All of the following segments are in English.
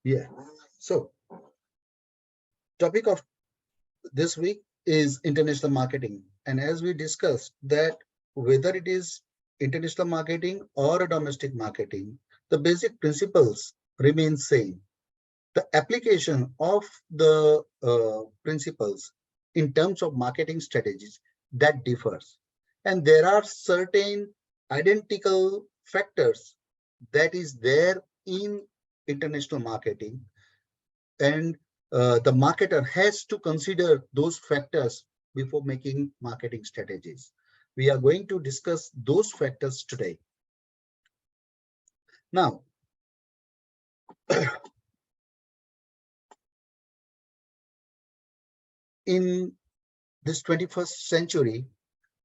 Yeah. So topic of this week is international marketing. And as we discussed that whether it is international marketing or a domestic marketing, the basic principles remain same. The application of the principles in terms of marketing strategies that differs. And there are certain identical factors that is there in international marketing, and the marketer has to consider those factors before making marketing strategies. We are going to discuss those factors today. Now, in this 21st century,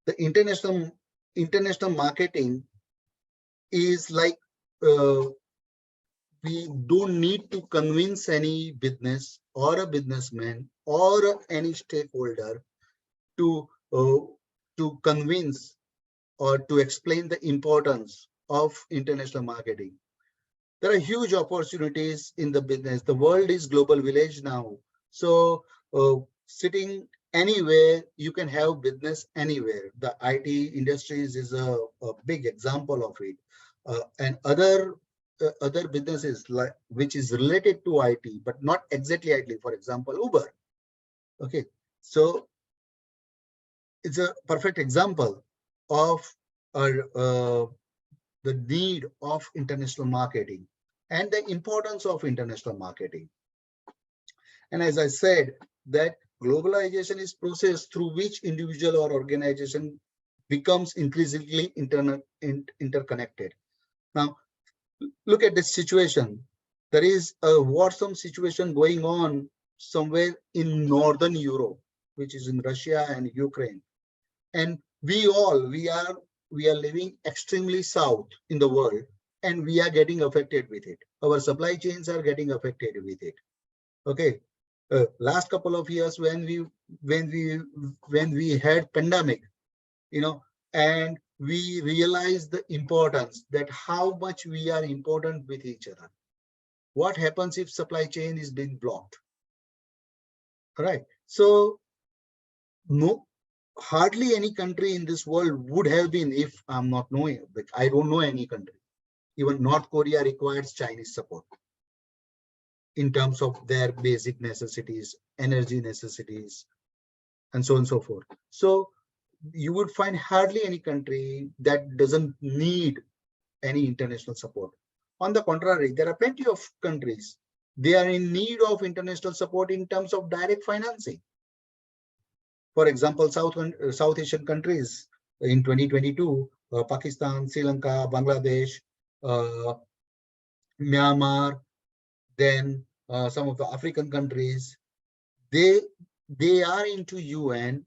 the international marketing is like uh, we don't need to convince any business or a businessman or any stakeholder to uh, to convince or to explain the importance of international marketing. There are huge opportunities in the business. The world is global village now. So sitting anywhere, you can have business anywhere. The IT industries is a big example of it. And other businesses like which is related to IT, but not exactly IT. For example, Uber. Okay, so it's a perfect example of uh, the need of international marketing and the importance of international marketing. And as I said, that globalization is process through which individual or organization becomes increasingly interconnected. Now, look at this situation. There is a warsome situation going on somewhere in Northern Europe, which is in Russia and Ukraine. And we are living extremely south in the world, and we are getting affected with it. Our supply chains are getting affected with it. Okay. Last couple of years when we had pandemic, and we realized the importance that how much we are important with each other. What happens if supply chain is being blocked? Right. So no, hardly any country in this world would have been, if I'm not knowing, like I don't know any country. Even North Korea requires Chinese support in terms of their basic necessities, energy necessities, and so on and so forth. So you would find hardly any country that doesn't need any international support. On the contrary, there are plenty of countries, they are in need of international support in terms of direct financing. For example, South Asian countries in 2022, Pakistan, Sri Lanka, Bangladesh, uh, Myanmar, then some of the African countries, they they are into UN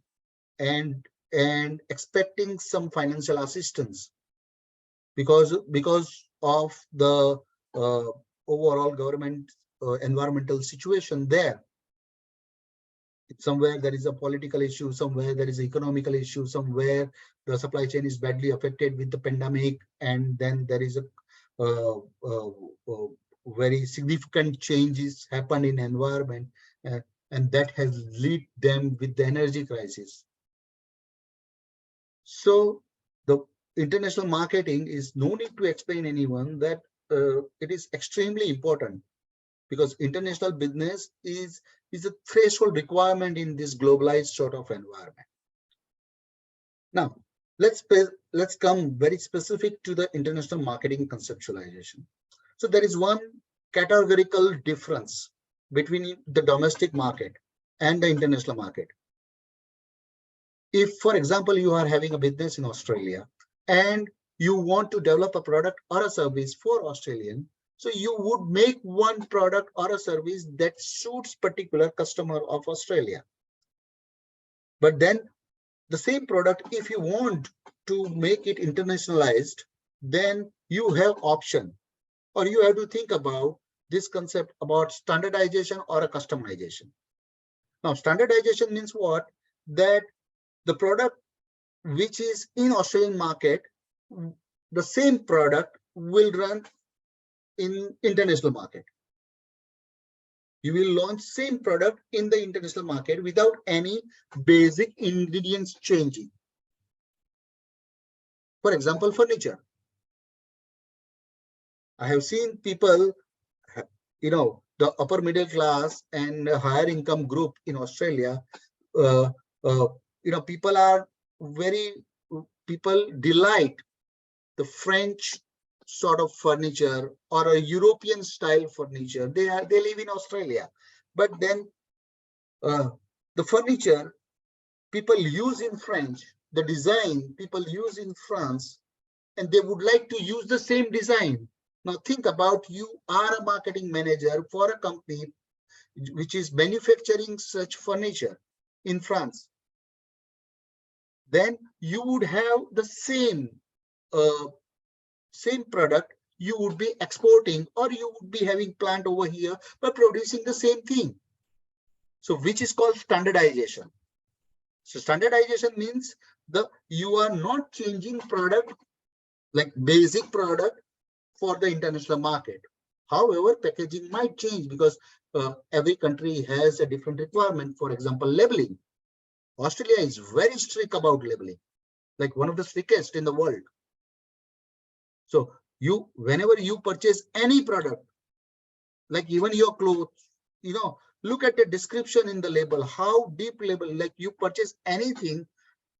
and expecting some financial assistance because of the uh, overall government environmental situation there. Somewhere there is a political issue, somewhere there is an economical issue, somewhere the supply chain is badly affected with the pandemic, and then there is a uh, uh, uh, very significant changes happen in environment, uh, and that has led them with the energy crisis. So the international marketing is no need to explain anyone that it is extremely important, because international business is a threshold requirement in this globalized sort of environment. Now, let's come very specific to the international marketing conceptualization. So there is one categorical difference between the domestic market and the international market. If, for example, you are having a business in Australia and you want to develop a product or a service for Australian, so you would make one product or a service that suits particular customer of Australia. But then the same product, if you want to make it internationalized, then you have option, or you have to think about this concept about standardization or a customization. Now, standardization means what? That the product which is in Australian market, the same product will run in international market. You will launch same product in the international market without any basic ingredients changing. For example, furniture. I have seen people, the upper middle class and higher income group in Australia, uh, uh, people are people delight the French sort of furniture or a European style furniture. They live in Australia, but then the furniture people use in French, the design people use in France, and they would like to use the same design. Now think about, you are a marketing manager for a company which is manufacturing such furniture in France. Then you would have the same product you would be exporting, or you would be having plant over here but producing the same thing. So which is called standardization. So standardization means you are not changing product like basic product for the international market. However, packaging might change because every country has a different requirement. For example, labeling. Australia is very strict about labeling, like one of the strictest in the world. So whenever you purchase any product, like even your clothes, look at the description in the label, how deep label, like you purchase anything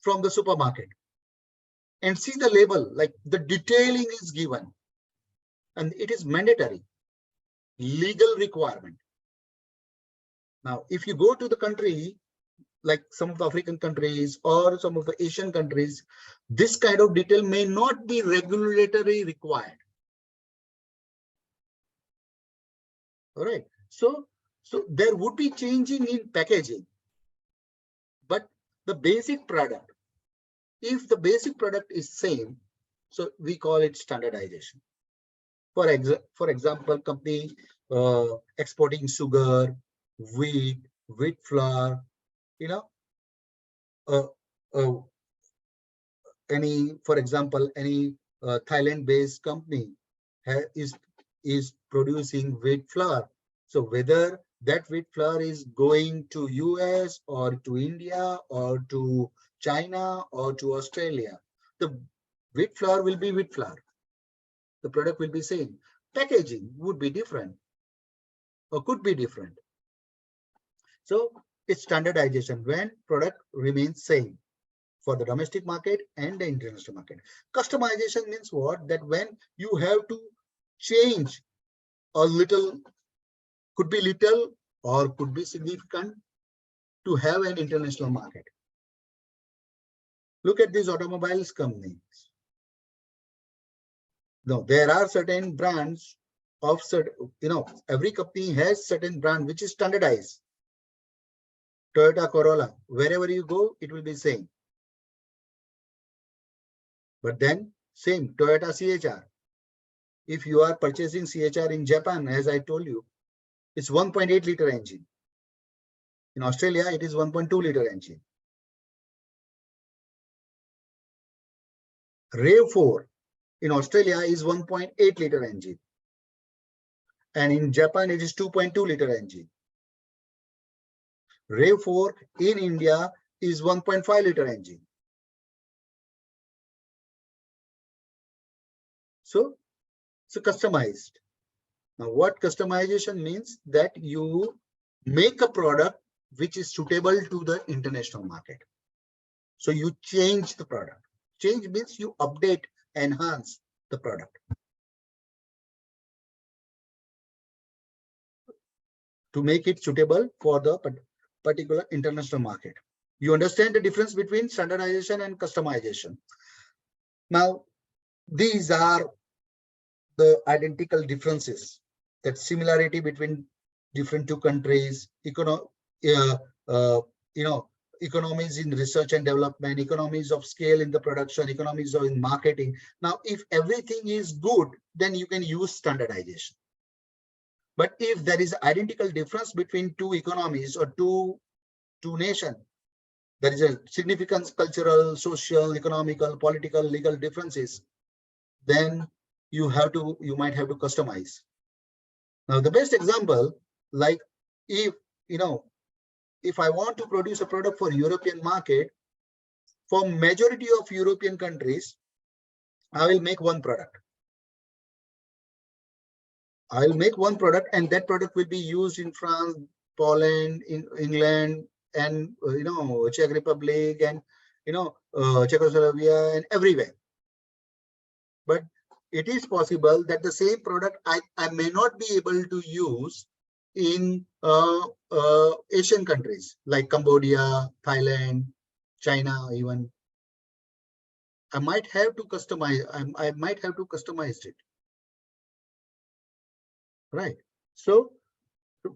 from the supermarket and see the label, like the detailing is given and it is mandatory, legal requirement. Now, if you go to the country, like some of the African countries or some of the Asian countries, this kind of detail may not be regulatory required. All right. So there would be changing in packaging, but the basic product, if the basic product is same, so we call it standardization. For example, company exporting sugar, wheat flour, for example, any Thailand-based company is producing wheat flour. So whether that wheat flour is going to US or to India or to China or to Australia, the wheat flour will be wheat flour. The product will be same. Packaging would be different or could be different. So it's standardization when product remains same for the domestic market and the international market. Customization means what? That when you have to change a little, could be little or could be significant, to have an international market. Look at these automobiles companies. No, there are certain brands of certain, every company has certain brand which is standardized. Toyota Corolla, wherever you go, it will be same. But then same Toyota CHR. If you are purchasing CHR in Japan, as I told you, it's 1.8 liter engine. In Australia, it is 1.2 liter engine. RAV4 in Australia is 1.8 liter engine. And in Japan, it is 2.2 liter engine. RAV4 in India is 1.5 liter engine. So customized. Now, what customization means? That you make a product which is suitable to the international market. So you change the product. Change means you update, enhance the product to make it suitable for the particular international market. You understand the difference between standardization and customization. Now, these are the identical differences, that similarity between different two countries, economies in research and development, economies of scale in the production, economies in marketing. Now, if everything is good, then you can use standardization. But if there is identical difference between two economies or two nations, there is a significant cultural, social, economical, political, legal differences, then you might have to customize. Now, the best example, like if, if I want to produce a product for European market, for majority of European countries, I will make one product. I'll make one product, and that product will be used in France, Poland, in England, and Czech Republic, and Czechoslovakia, and everywhere. But it is possible that the same product I may not be able to use in Asian countries like Cambodia, Thailand, China, even. I might have to customize. I might have to customize it, right? So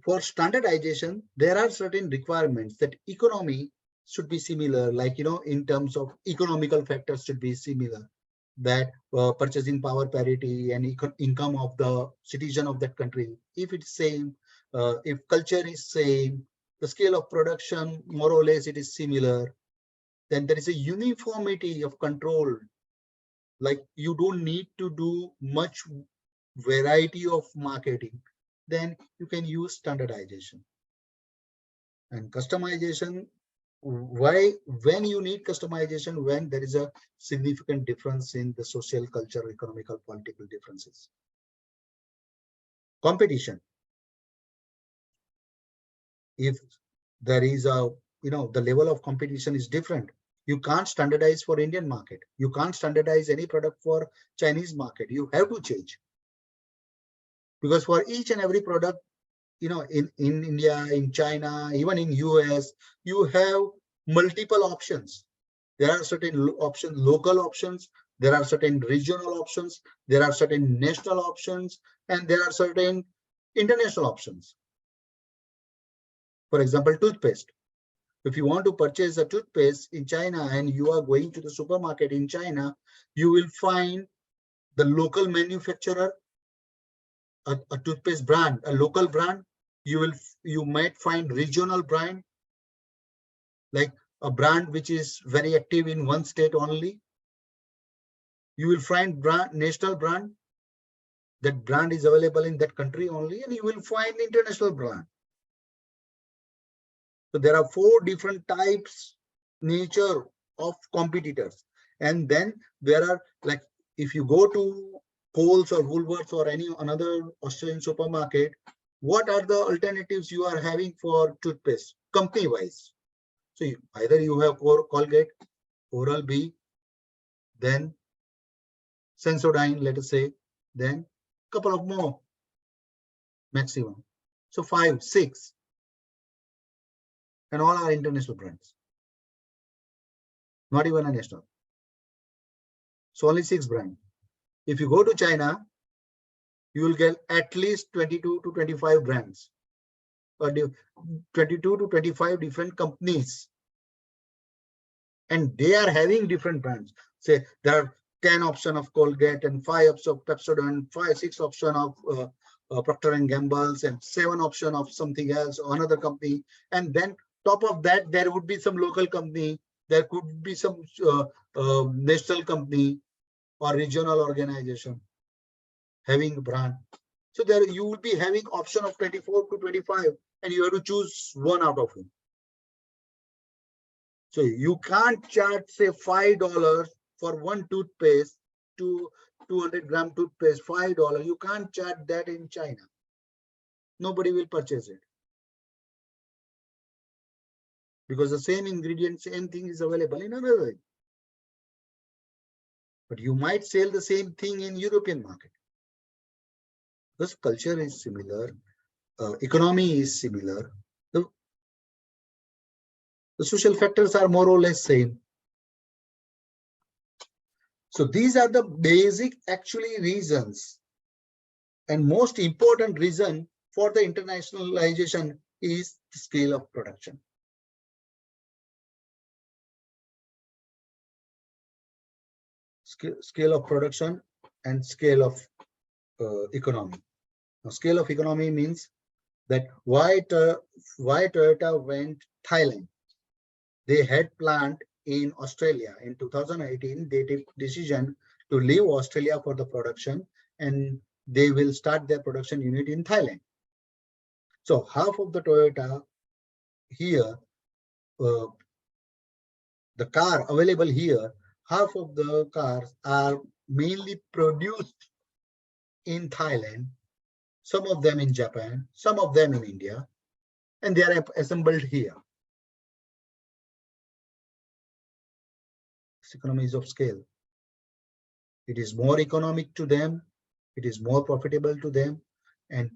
for standardization, there are certain requirements that economy should be similar, like, in terms of economical factors should be similar, that purchasing power parity and income of the citizen of that country, if it's same, if culture is same, the scale of production, more or less it is similar, then there is a uniformity of control. Like, you don't need to do much variety of marketing, then you can use standardization. And customization, why, when you need customization, when there is a significant difference in the social, cultural, economical, political differences. Competition, if there is a, the level of competition is different, you can't standardize for Indian market, you can't standardize any product for Chinese market, you have to change. Because for each and every product, in India, in China, even in US, you have multiple options. There are certain options, local options, there are certain regional options, there are certain national options, and there are certain international options. For example, toothpaste. If you want to purchase a toothpaste in China and you are going to the supermarket in China, you will find the local manufacturer, a toothpaste brand, a local brand. You might find regional brand, like a brand which is very active in one state only. You will find national brand, that brand is available in that country only, and you will find international brand. So there are 4 different types, nature of competitors. And then there are, like, if you go to Coles or Woolworths or any another Australian supermarket, what are the alternatives you are having for toothpaste company wise? So either you have Colgate, Oral-B, then Sensodyne, let us say, then a couple of more maximum. So 5, 6, and all are international brands, not even a national. So only 6 brands. If you go to China, you will get at least 22 to 25 brands, or 22 to 25 different companies, and they are having different brands. Say there are 10 options of Colgate and 5 options of Pepsodent, 6 options of Procter and Gamble's, and 7 options of something else or another company. And then top of that, there would be some local company, there could be some national company or regional organization having a brand. So there you will be having option of 24 to 25, and you have to choose one out of them. So you can't charge, say, $5 for one toothpaste, 200-gram toothpaste, $5. You can't charge that in China. Nobody will purchase it, because the same ingredient, same thing is available in another. But you might sell the same thing in European market, because culture is similar, economy is similar, the social factors are more or less same. So these are the basic actually reasons, and most important reason for the internationalization is the scale of production. Scale of production and scale of economy. Now, scale of economy means that why Toyota went Thailand. They had plant in Australia. In 2018, they took decision to leave Australia for the production, and they will start their production unit in Thailand. So half of the Toyota here, the car available here, half of the cars are mainly produced in Thailand, some of them in Japan, some of them in India, and they are assembled here. It's economies of scale. It is more economic to them, it is more profitable to them, and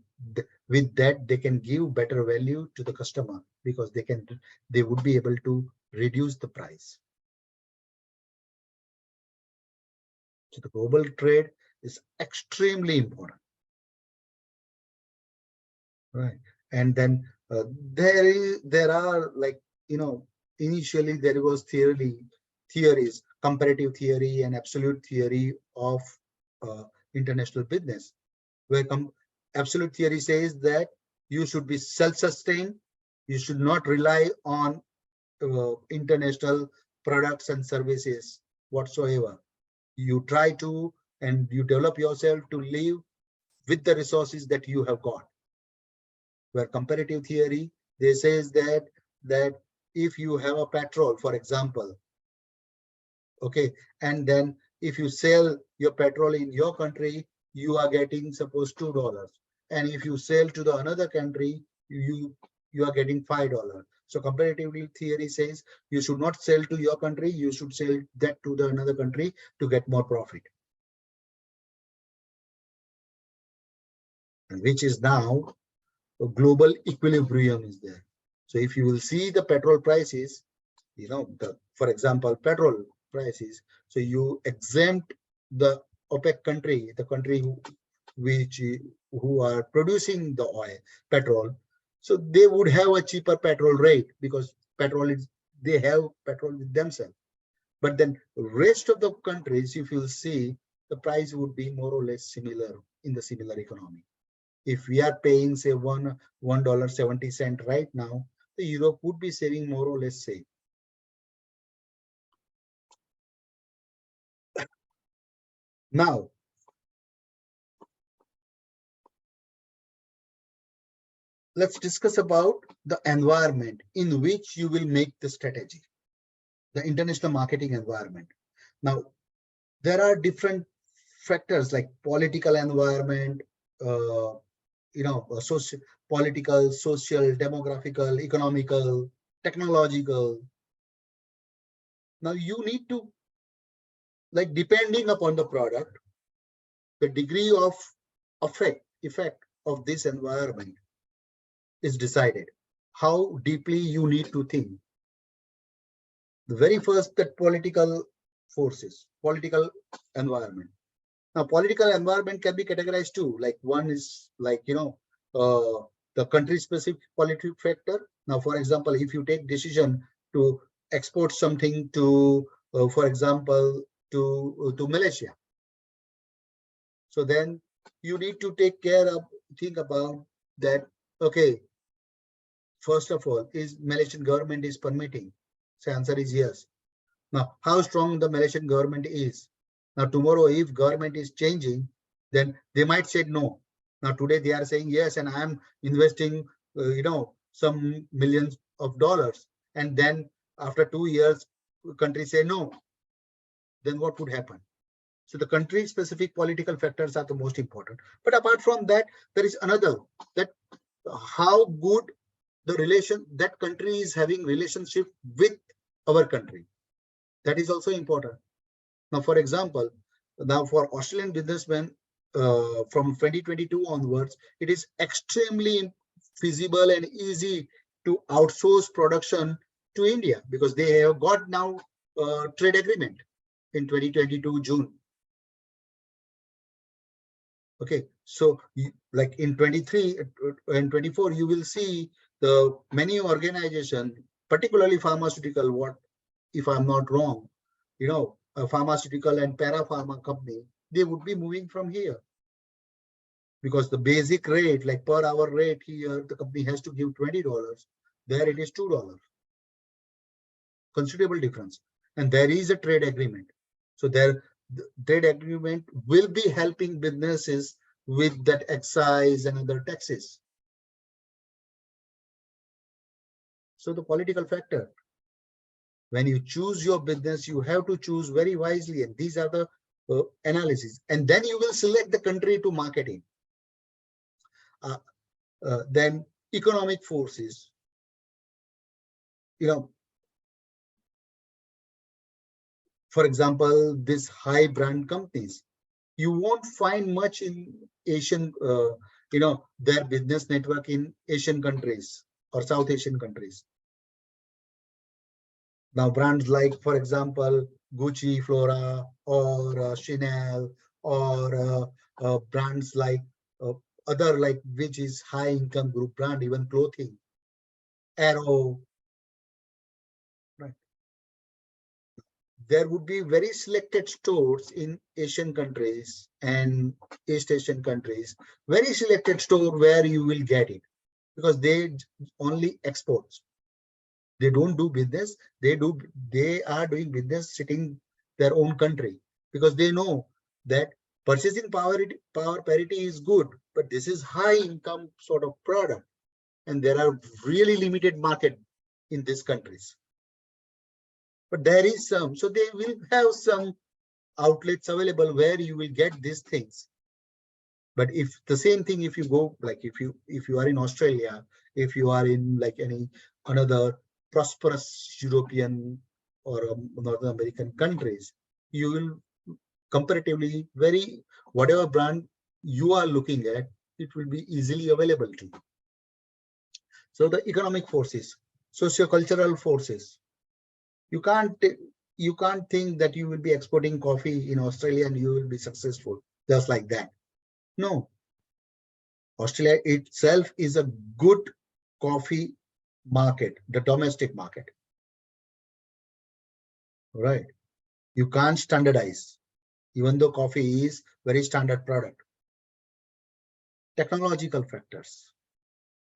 with that they can give better value to the customer because they would be able to reduce the price. So the global trade is extremely important, right? And then there are, like, initially there was theories, comparative theory and absolute theory of international business, where absolute theory says that you should be self-sustained, you should not rely on international products and services whatsoever. You try to, and you develop yourself to live with the resources that you have got. Where comparative theory, they says that if you have a petrol, for example, okay, and then if you sell your petrol in your country, you are getting suppose $2, and if you sell to the another country, you are getting $5. So comparative theory says you should not sell to your country, you should sell that to the another country to get more profit, and which is now a global equilibrium is there. So if you will see the petrol prices, for example, petrol prices, so you exempt the OPEC country, the country who are producing the petrol, so they would have a cheaper petrol rate because they have petrol with themselves. But then rest of the countries, if you'll see, the price would be more or less similar in the similar economy. If we are paying, say, $1.70 right now, the Europe would be saving more or less same. Now, let's discuss about the environment in which you will make the strategy, the international marketing environment. Now, there are different factors like political environment, political, social, demographical, economical, technological. Now, you need to, like, depending upon the product, the degree of effect of this environment is decided. How deeply you need to think. The very first, that political forces, political environment. Now, political environment can be categorized too. Like, one is like, the country specific political factor. Now, for example, if you take decision to export something to, for example, to Malaysia, so then you need to think about that. Okay, first of all, is Malaysian government is permitting? So answer is yes. Now, how strong the Malaysian government is? Now, tomorrow, if government is changing, then they might say no. Now, today they are saying yes, and I am investing, some millions of dollars. And then after 2 years, country say no. Then what would happen? So the country specific political factors are the most important. But apart from that, there is another, that how good the relation that country is having relationship with our country. That is also important. Now, for example, now for Australian businessmen, from 2022 onwards, it is extremely feasible and easy to outsource production to India because they have got now trade agreement in 2022 June. Okay, so like in 23 and 24, you will see the many organizations, particularly pharmaceutical, what if I'm not wrong, a pharmaceutical and para-pharma company, they would be moving from here. Because the basic rate, like per hour rate here, the company has to give $20. There it is $2. Considerable difference. And there is a trade agreement. So the trade agreement will be helping businesses with that excise and other taxes. So the political factor, when you choose your business, you have to choose very wisely. And these are the analysis. And then you will select the country to market in. Then economic forces, for example, these high brand companies, you won't find much in Asian, their business network in Asian countries or South Asian countries. Now, brands like, for example, Gucci, Flora, or Chanel, or brands like other, like, which is high income group brand, even clothing, Arrow, right? There would be very selected stores in Asian countries and East Asian countries, very selected store where you will get it, because they only exports. They don't do business. They are doing business sitting their own country, because they know that purchasing power parity is good, but this is high income sort of product, and there are really limited market in these countries. But there is some, so they will have some outlets available where you will get these things. But if the same thing, if you go, like, if you are in Australia, if you are in like any another prosperous European or North American countries, you will comparatively whatever brand you are looking at, it will be easily available to you. So the economic forces, sociocultural forces, you can't think that you will be exporting coffee in Australia and you will be successful just like that. No, Australia itself is a good coffee market, the domestic market, right? You can't standardize, even though coffee is very standard product. Technological factors,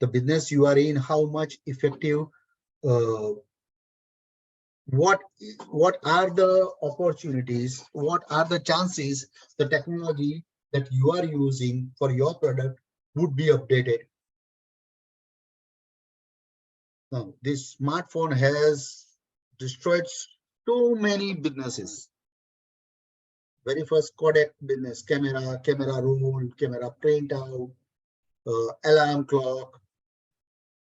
the business you are in, how much effective, what are the opportunities, what are the chances the technology that you are using for your product would be updated. Now, this smartphone has destroyed so many businesses. Very first Kodak business, camera roll, camera printout, alarm clock,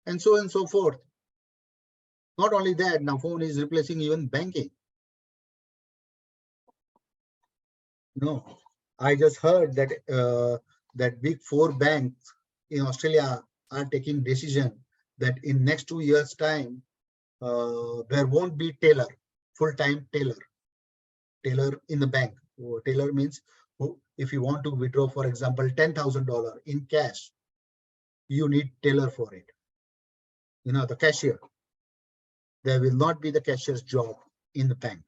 and so on and so forth. Not only that, now phone is replacing even banking. No, I just heard that that big 4 banks in Australia are taking decision that in next 2 years time, there won't be full-time teller in the bank. Teller means if you want to withdraw, for example, $10,000 in cash, you need teller for it. The cashier. There will not be the cashier's job in the bank.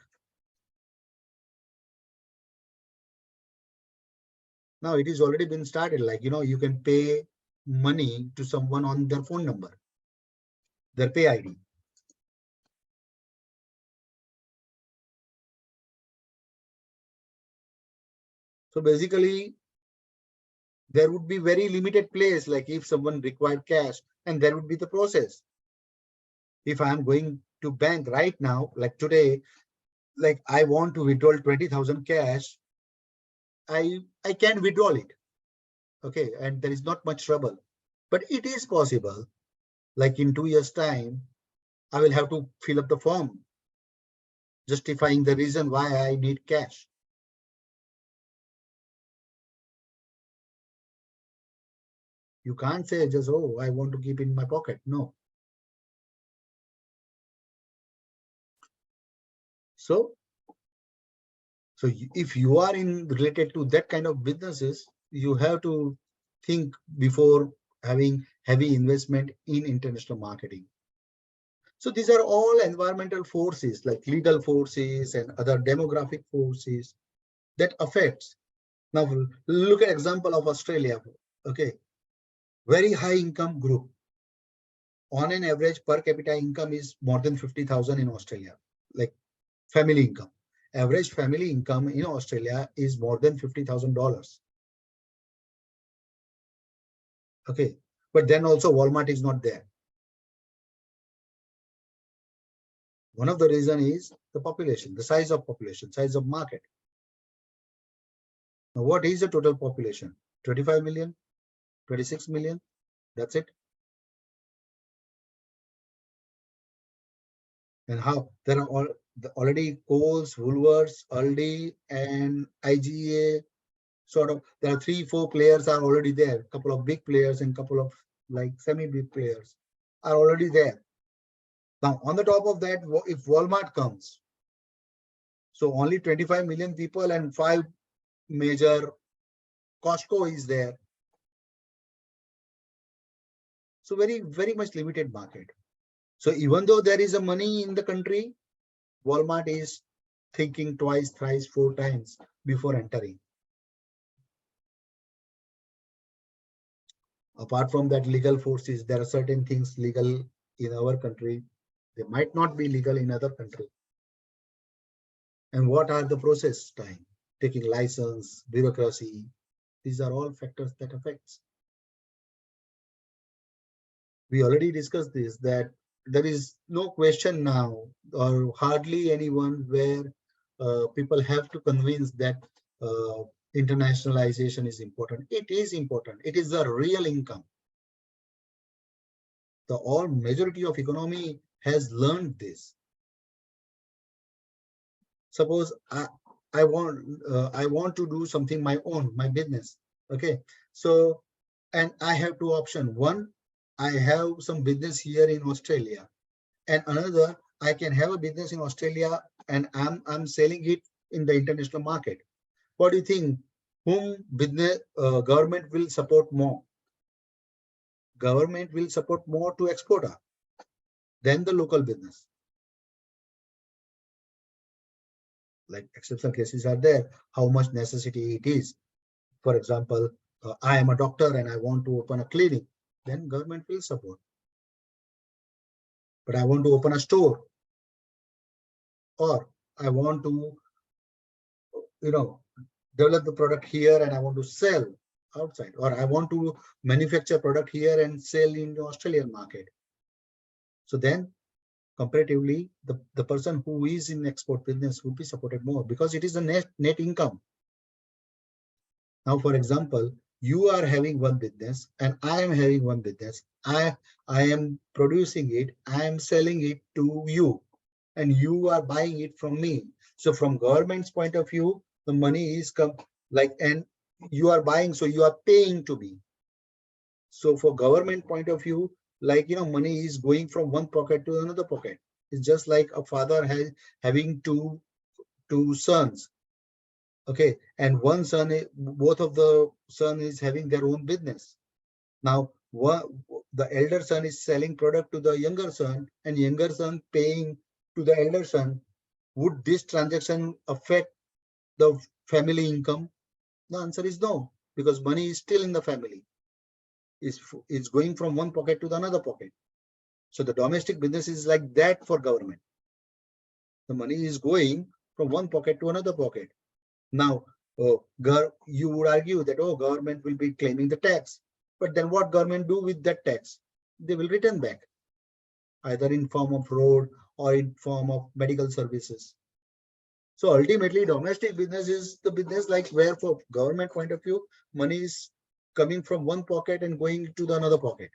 Now it is already been started. Like, you can pay money to someone on their phone number, their pay ID. So basically, there would be very limited place, like if someone required cash, and there would be the process. If I am going to bank right now, like today, like I want to withdraw 20,000 cash, I can withdraw it. Okay, and there is not much trouble. But it is possible, like in 2 years' time, I will have to fill up the form justifying the reason why I need cash. You can't say just, oh, I want to keep in my pocket. No. So if you are related to that kind of businesses, you have to think before having heavy investment in international marketing. So these are all environmental forces, like legal forces and other demographic forces that affects. Now look at example of Australia. Okay, very high income group. On an average, per capita income is more than 50,000 in Australia, like family income. Average family income in Australia is more than $50,000. Okay, but then also Walmart is not there. One of the reason is the population, the size of population, size of market. Now, what is the total population? 25 million, 26 million, that's it. And how there are already Coles, Woolworths, Aldi, and IGA. Sort of, there are 3-4 players are already there. Couple of big players and couple of like semi-big players are already there. Now, on the top of that, if Walmart comes, so only 25 million people and 5 major Costco is there. So very, very much limited market. So even though there is a money in the country, Walmart is thinking twice, thrice, 4 times before entering. Apart from that, legal forces, there are certain things legal in our country. They might not be legal in other country. And what are the process time? Taking license, bureaucracy. These are all factors that affects. We already discussed this, that there is no question now or hardly anyone where people have to convince that internationalization is important. It is important. It is the real income. The all majority of economy has learned this. Suppose I want to do something my own, my business. Okay, so and I have 2 options. One, I have some business here in Australia, and another, I can have a business in Australia and I'm selling it in the international market. What do you think? Whom business government will support more? Government will support more to exporter than the local business. Like exceptional cases are there, how much necessity it is. For example, I am a doctor and I want to open a clinic, then government will support. But I want to open a store, or I want to, develop the product here and I want to sell outside, or I want to manufacture product here and sell in the Australian market. So then comparatively, the person who is in export business would be supported more because it is a net income. Now, for example, you are having one business and I am having one business. I am producing it, I am selling it to you, and you are buying it from me. So from government's point of view, the money is and you are buying, so you are paying to me. So for government point of view, money is going from one pocket to another pocket. It's just like a father having two sons. Okay, and one son, both of the son is having their own business. Now, the elder son is selling product to the younger son, and younger son paying to the elder son. Would this transaction affect the family income? The answer is no, because money is still in the family. It's going from one pocket to the another pocket. So the domestic business is like that for government. The money is going from one pocket to another pocket. Now, you would argue that, government will be claiming the tax. But then what government do with that tax? They will return back, either in form of road or in form of medical services. So ultimately, domestic business is the business where for government point of view, money is coming from one pocket and going to the another pocket.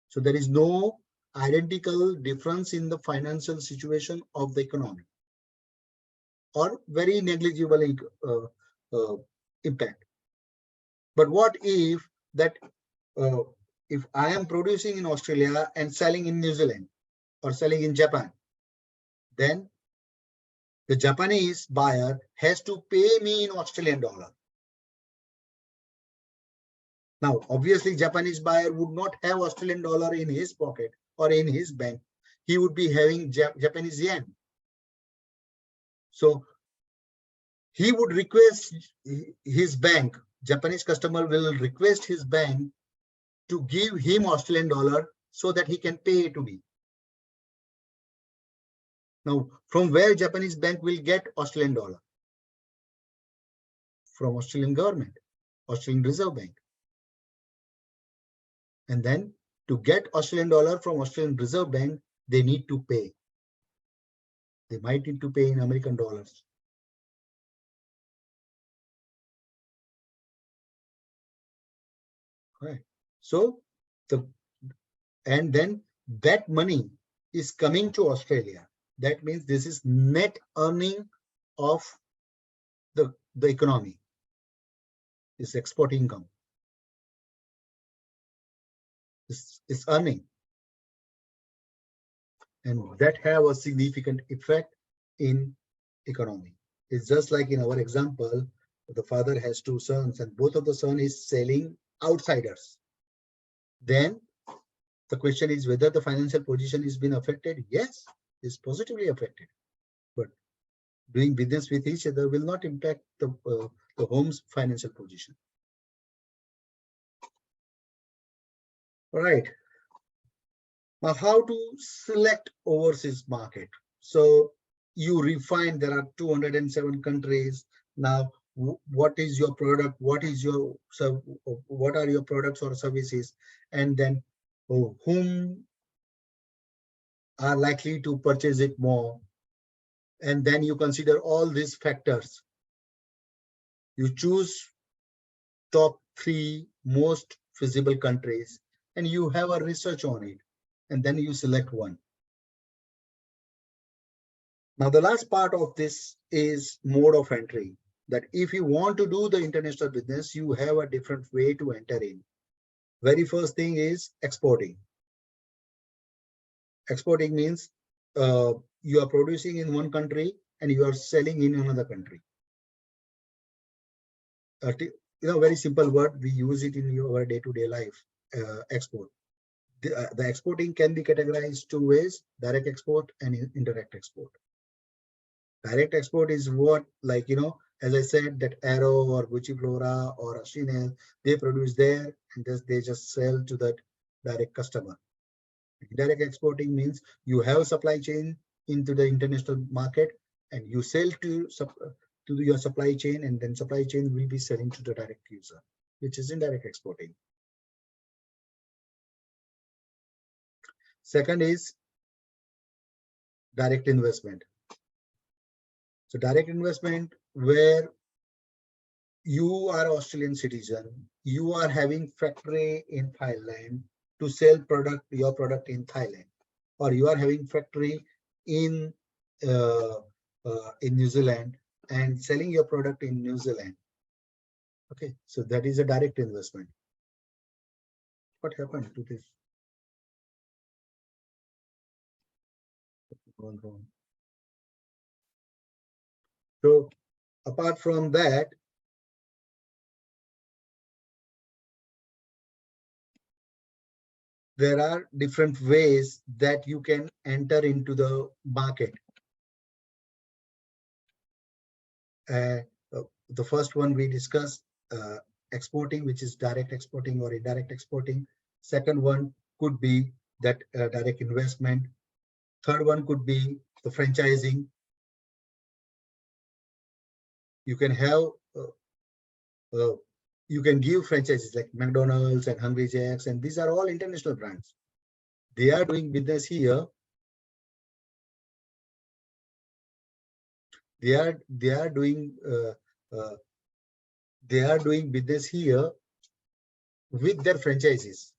So there is no identical difference in the financial situation of the economy, or very negligible impact. But what if that if I am producing in Australia and selling in New Zealand or selling in Japan, then the Japanese buyer has to pay me in Australian dollar. Now, obviously, Japanese buyer would not have Australian dollar in his pocket or in his bank. He would be having Japanese yen. So he would request his bank, Japanese customer will request his bank to give him Australian dollar so that he can pay to me. Now, from where Japanese bank will get Australian dollar? From Australian government, Australian Reserve Bank. And then to get Australian dollar from Australian Reserve Bank, they need to pay. They might need to pay in American dollars. Right. So and then that money is coming to Australia. That means this is net earning of the economy, is export income. Is earning, and that have a significant effect in economy. It's just like in our example, the father has two sons and both of the son is selling outsiders. Then the question is whether the financial position is being affected. Yes, it's positively affected, but doing business with each other will not impact the home's financial position. All right. Now, how to select overseas market? So you refine, there are 207 countries. Now, what is your product? What are your products or services? And then whom are likely to purchase it more? And then you consider all these factors. You choose top 3 most feasible countries and you have a research on it. And then you select one. Now, the last part of this is mode of entry, that if you want to do the international business, you have a different way to enter in. Very first thing is exporting. Exporting means you are producing in one country and you are selling in another country. Very simple word, we use it in our day-to-day life, export. The exporting can be categorized 2 ways, direct export and indirect export. Direct export is what, like, as I said, that Arrow or Gucci Flora or Chanel, they produce there and they just sell to that direct customer. Indirect exporting means you have a supply chain into the international market and you sell to your supply chain, and then supply chain will be selling to the direct user, which is indirect exporting. Second is direct investment. So direct investment, where you are Australian citizen, you are having factory in Thailand to sell your product in Thailand, or you are having factory in New Zealand and selling your product in New Zealand. Okay, so that is a direct investment. What happened to this? So apart from that, there are different ways that you can enter into the market. The first one we discussed, exporting, which is direct exporting or indirect exporting. Second one could be that direct investment. Third one could be the franchising. You can have you can give franchises like McDonald's and Hungry Jack's, and these are all international brands. They are doing business here. They are doing business here with their franchises.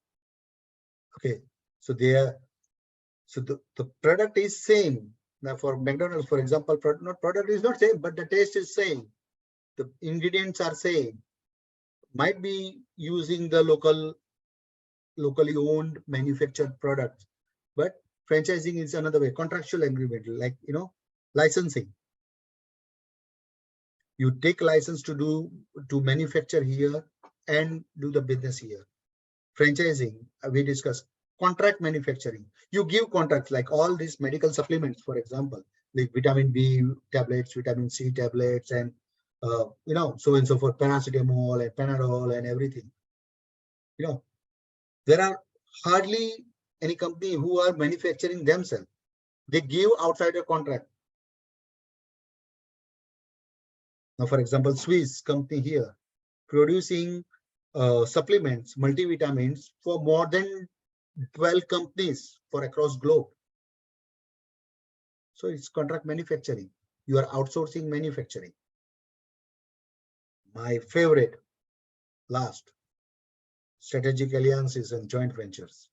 Okay, so the product is same. Now for McDonald's, for example, product is not same, but the taste is same. The ingredients are same. Might be using the locally owned manufactured products, but franchising is another way. Contractual agreement, like licensing. You take license to manufacture here and do the business here. Franchising, we discussed. Contract manufacturing, you give contracts like all these medical supplements, for example, like vitamin B tablets, vitamin C tablets, and so and so forth, paracetamol and Panadol and everything. There are hardly any company who are manufacturing themselves. They give outsider contract. Now, for example, Swiss company here producing supplements, multivitamins for more than 12 companies for across globe. So it's contract manufacturing. You are outsourcing manufacturing. My favorite, last, strategic alliances and joint ventures.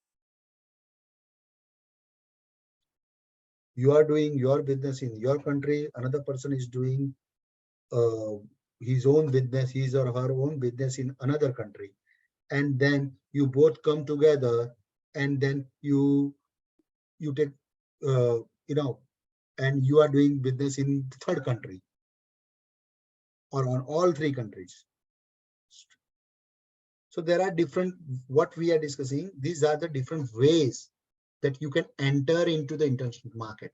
You are doing your business in your country, another person is doing uh, his own business, his or her own business in another country. And then you both come together, and then you take, and you are doing business in the third country or on all three countries. So there are different, what we are discussing, these are the different ways that you can enter into the international market.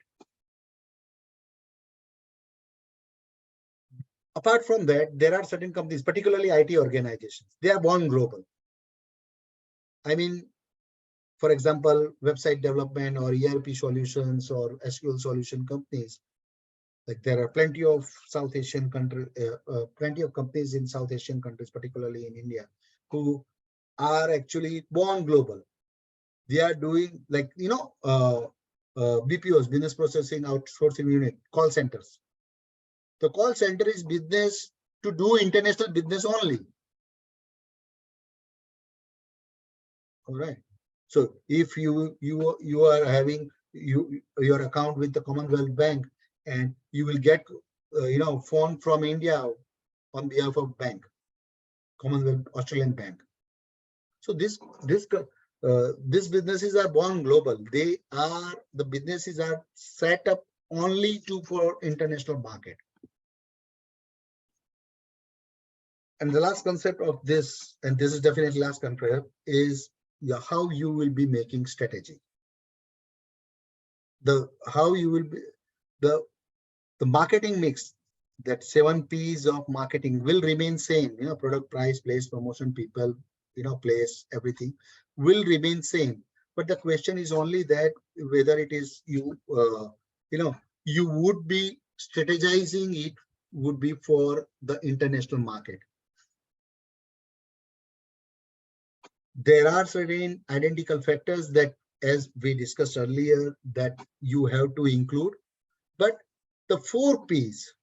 Apart from that, there are certain companies, particularly IT organizations, they are born global. I mean, for example, website development or ERP solutions or SQL solution companies. Like there are plenty of South Asian countries, plenty of companies in South Asian countries, particularly in India, who are actually born global. They are doing like, BPOs, business processing outsourcing unit, call centers. The call center is business to do international business only. All right. So if you are having your account with the Commonwealth Bank, and you will get phone from India on behalf of bank, Commonwealth Australian Bank. So these businesses are born global. The businesses are set up only for international market. And the last concept of this, and this is definitely last concept, is how you will be making strategy. How you will be the marketing mix, that 7 P's of marketing will remain same. Product, price, place, promotion, people, place, everything will remain same. But the question is only that whether it is you would be strategizing it would be for the international market. There are certain identical factors that, as we discussed earlier, that you have to include, but the 4 P's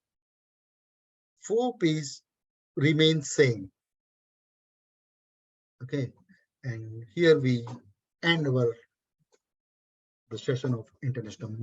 remain same. Okay, and here we end the session of international market.